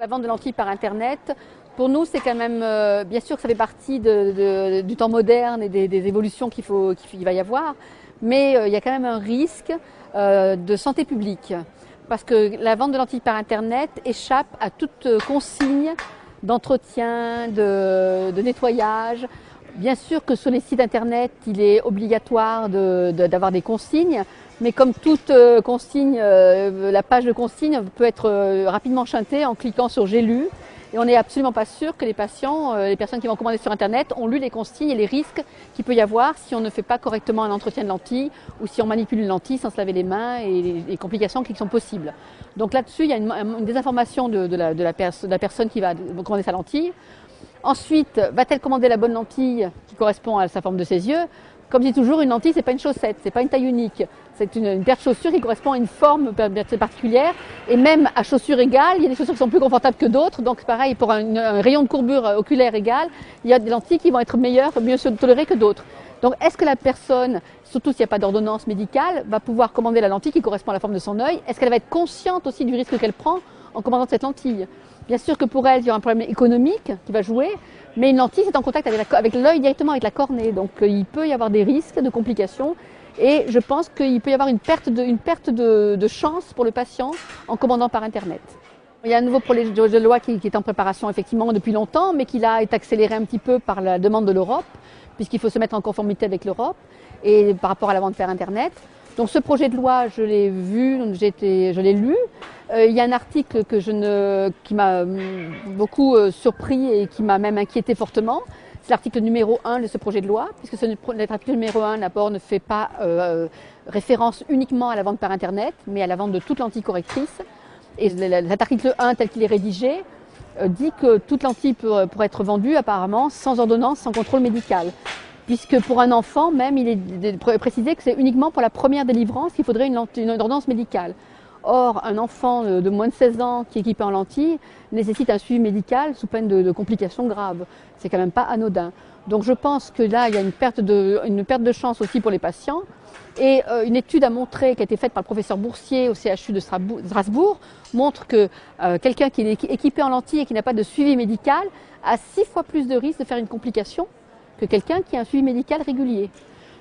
La vente de lentilles par Internet, pour nous, c'est quand même, bien sûr que ça fait partie du temps moderne et des évolutions qu'il va y avoir, mais il y a quand même un risque de santé publique. Parce que la vente de lentilles par Internet échappe à toute consigne d'entretien, de nettoyage. Bien sûr que sur les sites Internet, il est obligatoire d'avoir des consignes, mais comme toute consigne, la page de consigne peut être rapidement chantée en cliquant sur « J'ai lu ». Et on n'est absolument pas sûr que les patients, les personnes qui vont commander sur Internet ont lu les consignes et les risques qu'il peut y avoir si on ne fait pas correctement un entretien de lentilles ou si on manipule une lentille sans se laver les mains et les complications qui sont possibles. Donc là-dessus, il y a une désinformation de la personne qui va commander sa lentille. Ensuite, va-t-elle commander la bonne lentille qui correspond à sa forme de ses yeux? Comme je dis toujours, une lentille, ce n'est pas une chaussette, ce n'est pas une taille unique. C'est une paire de chaussures qui correspond à une forme particulière. Et même à chaussures égales, il y a des chaussures qui sont plus confortables que d'autres. Donc pareil, pour un rayon de courbure oculaire égal, il y a des lentilles qui vont être meilleures, mieux tolérées que d'autres. Donc est-ce que la personne, surtout s'il n'y a pas d'ordonnance médicale, va pouvoir commander la lentille qui correspond à la forme de son œil? Est-ce qu'elle va être consciente aussi du risque qu'elle prend en commandant cette lentille? Bien sûr que pour elle, il y aura un problème économique qui va jouer, mais une lentille, c'est en contact avec l'œil directement, avec la cornée. Donc il peut y avoir des risques de complications et je pense qu'il peut y avoir une perte de chance pour le patient en commandant par Internet. Il y a un nouveau projet de loi qui est en préparation effectivement depuis longtemps, mais qui là est accéléré un petit peu par la demande de l'Europe, puisqu'il faut se mettre en conformité avec l'Europe et par rapport à la vente par Internet. Donc ce projet de loi, je l'ai vu, je l'ai lu. Il y a un article qui m'a beaucoup surpris et qui m'a même inquiété fortement. C'est l'article numéro 1 de ce projet de loi, puisque l'article numéro 1 d'abord ne fait pas référence uniquement à la vente par Internet, mais à la vente de toute lentille correctrice. Et cet article 1 tel qu'il est rédigé dit que toute lentille pourrait être vendue apparemment sans ordonnance, sans contrôle médical. Puisque pour un enfant même, il est précisé que c'est uniquement pour la première délivrance qu'il faudrait une ordonnance médicale. Or, un enfant de moins de 16 ans qui est équipé en lentilles nécessite un suivi médical sous peine de complications graves. C'est quand même pas anodin. Donc je pense que là, il y a une perte de chance aussi pour les patients. Et une étude a montré, qui a été faite par le professeur Boursier au CHU de Strasbourg, montre que quelqu'un qui est équipé en lentilles et qui n'a pas de suivi médical a 6 fois plus de risques de faire une complication que quelqu'un qui a un suivi médical régulier.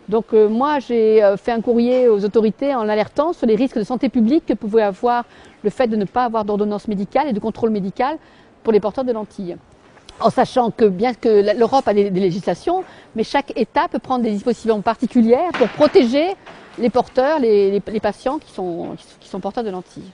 Donc moi, j'ai fait un courrier aux autorités en alertant sur les risques de santé publique que pouvait avoir le fait de ne pas avoir d'ordonnance médicale et de contrôle médical pour les porteurs de lentilles. En sachant que bien que l'Europe a des législations, mais chaque État peut prendre des dispositions particulières pour protéger les porteurs, les patients qui sont porteurs de lentilles.